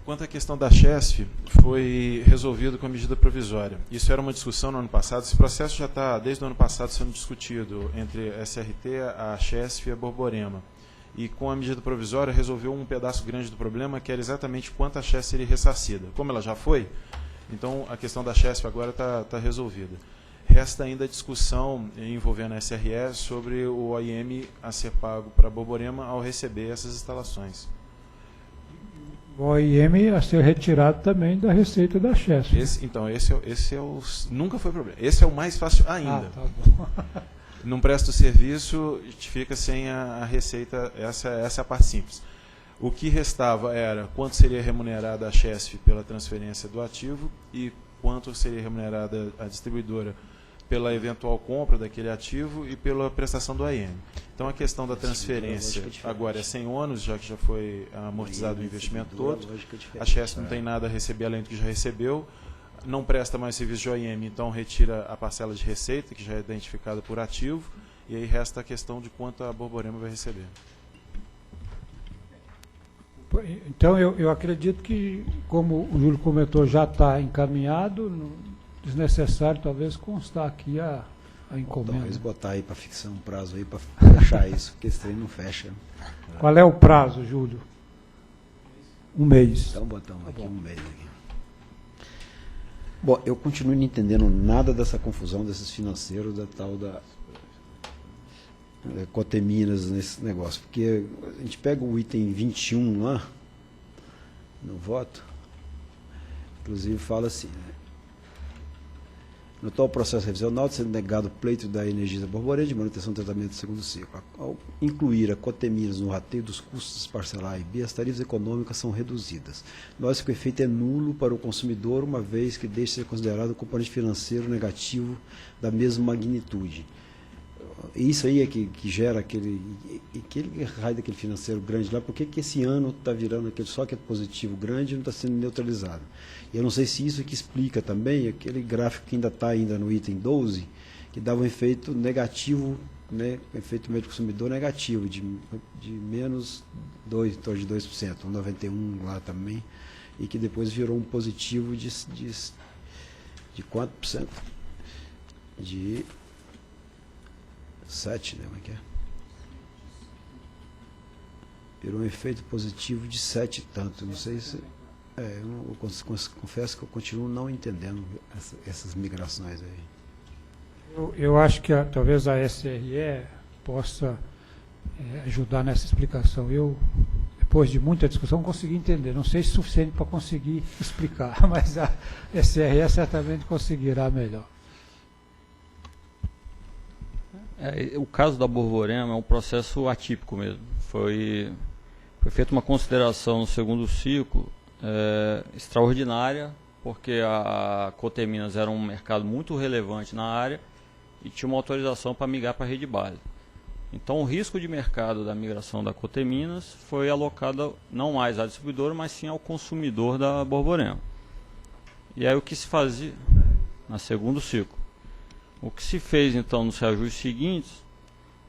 Quanto à questão da Chesf, foi resolvido com a medida provisória. Isso era uma discussão no ano passado. Esse processo já está, desde o ano passado, sendo discutido entre a SRT, a Chesf e a Borborema. E com a medida provisória resolveu um pedaço grande do problema, que era exatamente quanto a Chesf seria ressarcida. Como ela já foi, então a questão da Chesf agora está resolvida. Resta ainda a discussão envolvendo a SRE sobre o OIM a ser pago para a Borborema ao receber essas instalações. O OIM a ser retirado também da receita da Chesf. Nunca foi problema. Esse é o mais fácil ainda. Tá bom. Não presta o serviço, fica sem a receita, essa é a parte simples. O que restava era quanto seria remunerada a Chesf pela transferência do ativo e quanto seria remunerada a distribuidora pela eventual compra daquele ativo e pela prestação do AIM. Então a questão da transferência agora é sem ônus, já que já foi amortizado o investimento todo. A Chesf não tem nada a receber além do que já recebeu, não presta mais serviço de OIM, então retira a parcela de receita, que já é identificada por ativo, e aí resta a questão de quanto a Borborema vai receber. Então, eu acredito que, como o Júlio comentou, já está encaminhado, desnecessário talvez constar aqui a encomenda. Talvez botar aí para fixar um prazo aí para fechar isso, porque esse trem não fecha. Qual é o prazo, Júlio? Um mês. Então botamos aqui um mês. Aqui. Bom, eu continuo não entendendo nada dessa confusão desses financeiros, da tal da Coteminas nesse negócio, porque a gente pega o item 21 lá, no voto, inclusive fala assim, né? No atual processo revisional, sendo negado o pleito da Energisa Borborema de manutenção do tratamento do segundo ciclo. Ao incluir a Coteminas no rateio dos custos parcelar A e B, as tarifas econômicas são reduzidas. Nós que o efeito é nulo para o consumidor, uma vez que deixa de ser considerado o componente financeiro negativo da mesma magnitude. Isso aí é que gera aquele raio daquele financeiro grande lá. Por que esse ano está virando aquele só que é positivo grande e não está sendo neutralizado? E eu não sei se isso é que explica também aquele gráfico que ainda está no item 12, que dava um efeito negativo, né, efeito médio consumidor negativo, de menos 2, em torno de 2%, 1,91 lá também, e que depois virou um positivo de quanto por cento? De 7, né? Como é que é? Virou um efeito positivo de 7 e tanto. Não sei se. Eu confesso que eu continuo não entendendo essas migrações aí. Eu acho que talvez a SRE possa ajudar nessa explicação. Eu, depois de muita discussão, consegui entender. Não sei se é suficiente para conseguir explicar, mas a SRE certamente conseguirá melhor. O caso da Borborema é um processo atípico mesmo. Foi feita uma consideração no segundo ciclo extraordinária, porque a Coteminas era um mercado muito relevante na área e tinha uma autorização para migrar para a rede base. Então o risco de mercado da migração da Coteminas foi alocado não mais à distribuidora, mas sim ao consumidor da Borborema. E aí o que se fazia no segundo ciclo? O que se fez então nos reajustes seguintes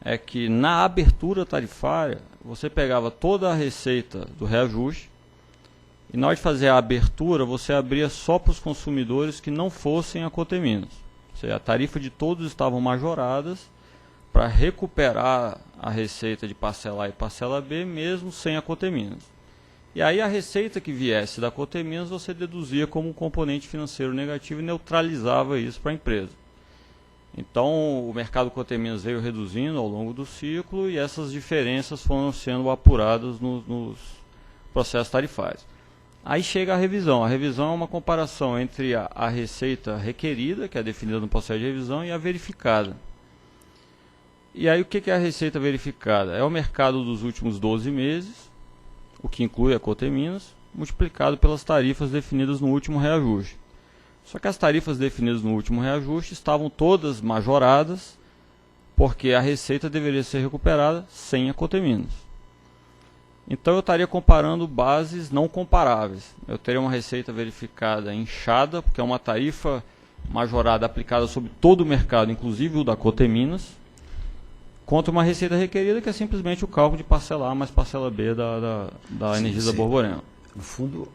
é que na abertura tarifária você pegava toda a receita do reajuste e na hora de fazer a abertura você abria só para os consumidores que não fossem a Coteminas. Ou seja, a tarifa de todos estavam majoradas para recuperar a receita de parcela A e parcela B mesmo sem a Coteminas. E aí a receita que viesse da Coteminas você deduzia como um componente financeiro negativo e neutralizava isso para a empresa. Então o mercado Coteminas veio reduzindo ao longo do ciclo e essas diferenças foram sendo apuradas nos processos tarifários. Aí chega a revisão. A revisão é uma comparação entre a receita requerida, que é definida no processo de revisão, e a verificada. E aí o que é a receita verificada? É o mercado dos últimos 12 meses, o que inclui a Coteminas, multiplicado pelas tarifas definidas no último reajuste. Só que as tarifas definidas no último reajuste estavam todas majoradas, porque a receita deveria ser recuperada sem a Coteminas. Então eu estaria comparando bases não comparáveis. Eu teria uma receita verificada inchada, porque é uma tarifa majorada aplicada sobre todo o mercado, inclusive o da Coteminas, contra uma receita requerida que é simplesmente o cálculo de parcela A mais parcela B da Energisa Borborema. No fundo,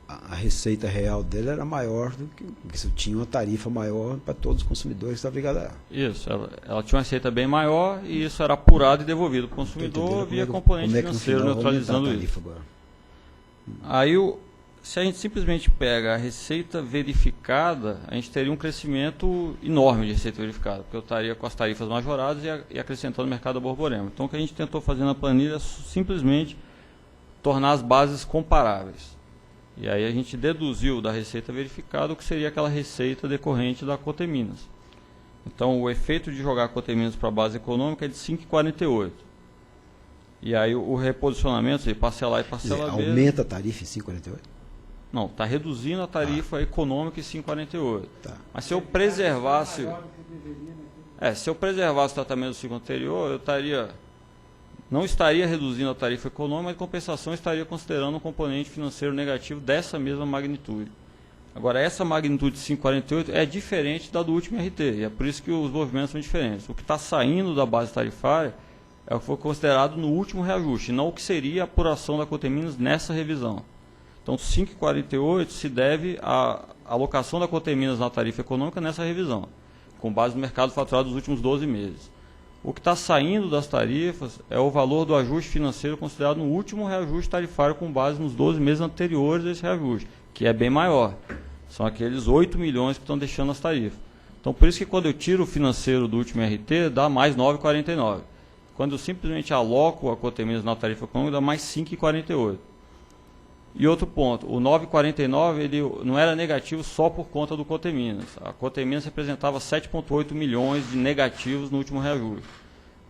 a receita real dele era maior do que você tinha uma tarifa maior para todos os consumidores da Brigada A. Isso, ela tinha uma receita bem maior e isso era apurado e devolvido para o consumidor via componente financeiro neutralizando isso. Agora. Aí, se a gente simplesmente pega a receita verificada, a gente teria um crescimento enorme de receita verificada, porque eu estaria com as tarifas majoradas e acrescentando o mercado da Borborema. Então o que a gente tentou fazer na planilha é simplesmente tornar as bases comparáveis. E aí a gente deduziu da receita verificada o que seria aquela receita decorrente da Coteminas. Então o efeito de jogar a Coteminas para a base econômica é de 5,48. E aí o reposicionamento, parcela A e parcela B... Aumenta a tarifa em 5,48? Não, está reduzindo a tarifa econômica em 5,48. Tá. Mas se eu preservasse... se eu preservasse o tratamento do ciclo anterior, não estaria reduzindo a tarifa econômica, mas em compensação estaria considerando um componente financeiro negativo dessa mesma magnitude. Agora, essa magnitude de 5,48 é diferente da do último RT, e é por isso que os movimentos são diferentes. O que está saindo da base tarifária é o que foi considerado no último reajuste, não o que seria a apuração da Coteminas nessa revisão. Então, 5,48 se deve à alocação da Coteminas na tarifa econômica nessa revisão, com base no mercado faturado dos últimos 12 meses. O que está saindo das tarifas é o valor do ajuste financeiro considerado no último reajuste tarifário com base nos 12 meses anteriores a esse reajuste, que é bem maior. São aqueles 8 milhões que estão deixando as tarifas. Então, por isso que quando eu tiro o financeiro do último RT, dá mais 9,49. Quando eu simplesmente aloco a Coteminas na tarifa econômica, dá mais 5,48. E outro ponto, o 9,49 ele não era negativo só por conta do Coteminas. A Coteminas representava 7,8 milhões de negativos no último reajuste.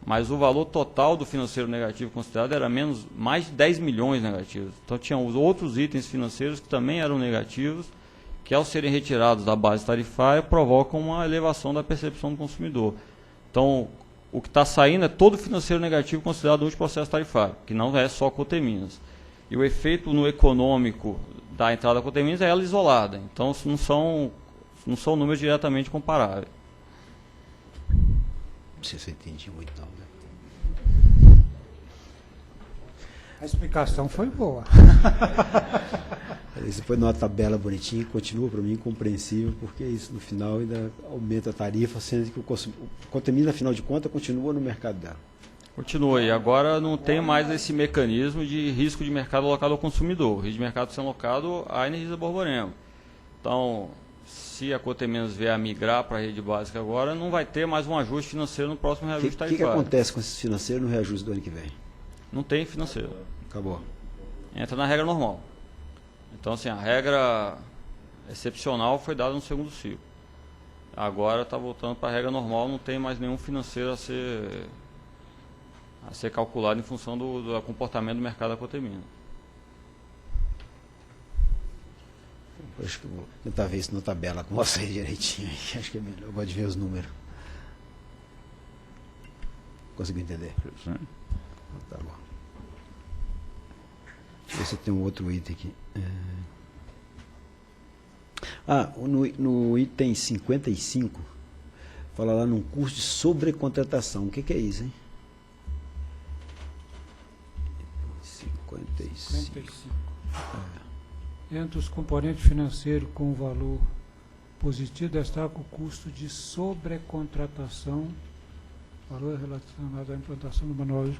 Mas o valor total do financeiro negativo considerado era mais de 10 milhões negativos. Então tinham os outros itens financeiros que também eram negativos, que ao serem retirados da base tarifária provocam uma elevação da percepção do consumidor. Então, o que está saindo é todo o financeiro negativo considerado no último processo tarifário, que não é só Coteminas. E o efeito no econômico da entrada da Coteminas é ela isolada. Então, não são números diretamente comparáveis. Não sei se eu entendi muito, não. Né? A explicação foi boa. Isso foi numa tabela bonitinha, continua para mim incompreensível, porque isso no final ainda aumenta a tarifa, sendo que o Cotemina, afinal de contas, continua no mercado dela. Continua, e agora não tem mais esse mecanismo de risco de mercado alocado ao consumidor. O risco de mercado sendo alocado à Energisa Borborema. Então, se a Coteminas vier a migrar para a rede básica agora, não vai ter mais um ajuste financeiro no próximo reajuste tarifário. O que acontece com esse financeiro no reajuste do ano que vem? Não tem financeiro. Acabou. Entra na regra normal. Então, assim, a regra excepcional foi dada no segundo ciclo. Agora está voltando para a regra normal, não tem mais nenhum financeiro a ser calculado em função do comportamento do mercado da Cotemina. Acho que eu vou tentar ver isso na tabela com vocês direitinho. Acho que é melhor. Eu gosto de ver os números. Conseguiu entender? Sim. Tá bom. Deixa eu ver se tem um outro item aqui. No item 55, fala lá num curso de sobrecontratação. O que é isso, hein? 55. Entre os componentes financeiros com valor positivo, destaca o custo de sobrecontratação, valor relacionado à implantação do manual de...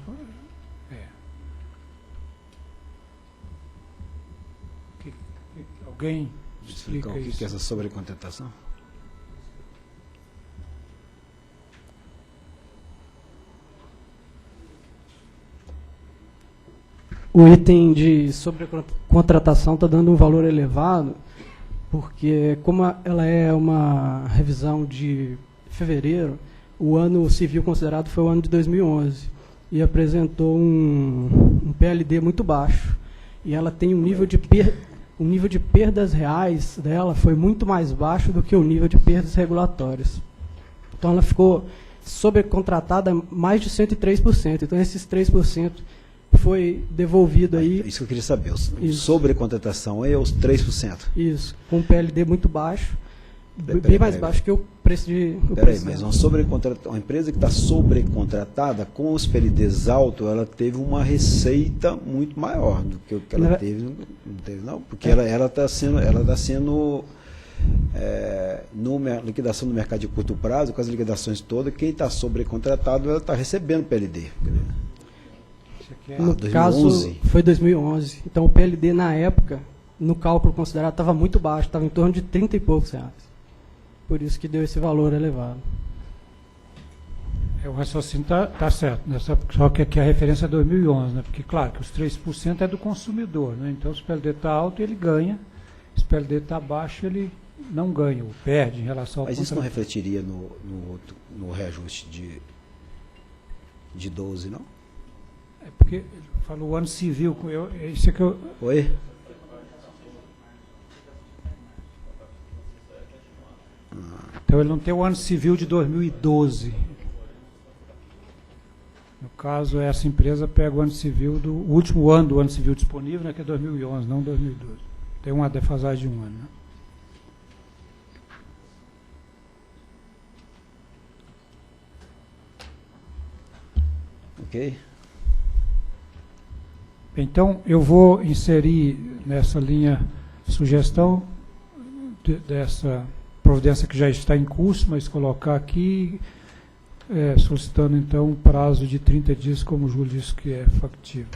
Alguém explica o isso? que é essa sobrecontratação? O item de sobrecontratação está dando um valor elevado, porque como ela é uma revisão de fevereiro, o ano civil considerado foi o ano de 2011 e apresentou um PLD muito baixo. E ela tem um nível de perdas reais dela foi muito mais baixo do que o nível de perdas regulatórias. Então ela ficou sobrecontratada mais de 103%. Então esses 3% foi devolvido aí. Isso que eu queria saber. Sobrecontratação é os 3%. Isso, com um PLD muito baixo, bem mais baixo que o preço de... Peraí, mas uma empresa que está sobrecontratada, com os PLDs altos, ela teve uma receita muito maior do que o que ela teve. Não teve, não? Porque ela está sendo liquidação do mercado de curto prazo, com as liquidações todas, quem está sobrecontratado, ela está recebendo PLD. No 2011. caso, foi 2011. Então, o PLD, na época, no cálculo considerado, estava muito baixo, estava em torno de 30 e poucos reais. Por isso que deu esse valor elevado. O raciocínio está certo, né? Só que aqui a referência é 2011, né? Porque, claro, que os 3% é do consumidor, né? Então, se o PLD está alto, ele ganha. Se o PLD está baixo, ele não ganha, ou perde em relação ao Mas isso não refletiria no reajuste de 12, não? É porque ele falou o ano civil. Isso é que eu... Oi? Então ele não tem o ano civil de 2012. No caso, essa empresa pega o ano civil do o último ano do ano civil disponível, né, que é 2011, não 2012. Tem uma defasagem de um ano. Né? Ok? Então, eu vou inserir nessa linha sugestão dessa providência que já está em curso, mas colocar aqui, solicitando então um prazo de 30 dias, como o Júlio disse que é factível.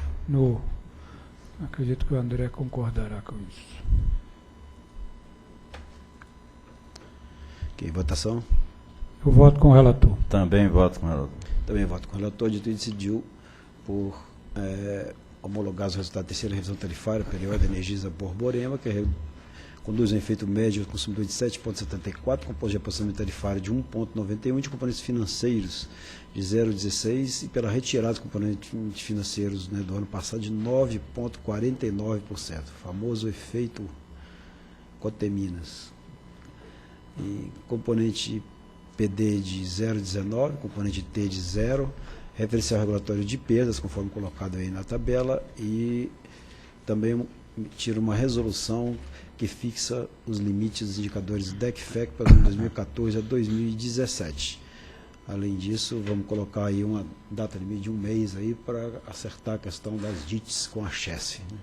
Acredito que o André concordará com isso. Ok, votação? Eu voto com o relator. Também voto com ela. Também voto com o relator. A diretoria decidiu por homologar os resultados da terceira revisão tarifária periódica da Energisa Borborema, que conduz um efeito médio ao consumidor de 7,74, composto de aproximadamente tarifário de 1,91, de componentes financeiros de 0,16 e pela retirada dos componentes financeiros, né, do ano passado de 9,49%, famoso efeito Coteminas. E componente PD de 0,19, componente T de 0, referencial regulatório de perdas, conforme colocado aí na tabela, e também tira uma resolução que fixa os limites dos indicadores DECFEC para 2014 a 2017. Além disso, vamos colocar aí uma data limite de um mês aí para acertar a questão das DITs com a CHESF. Né?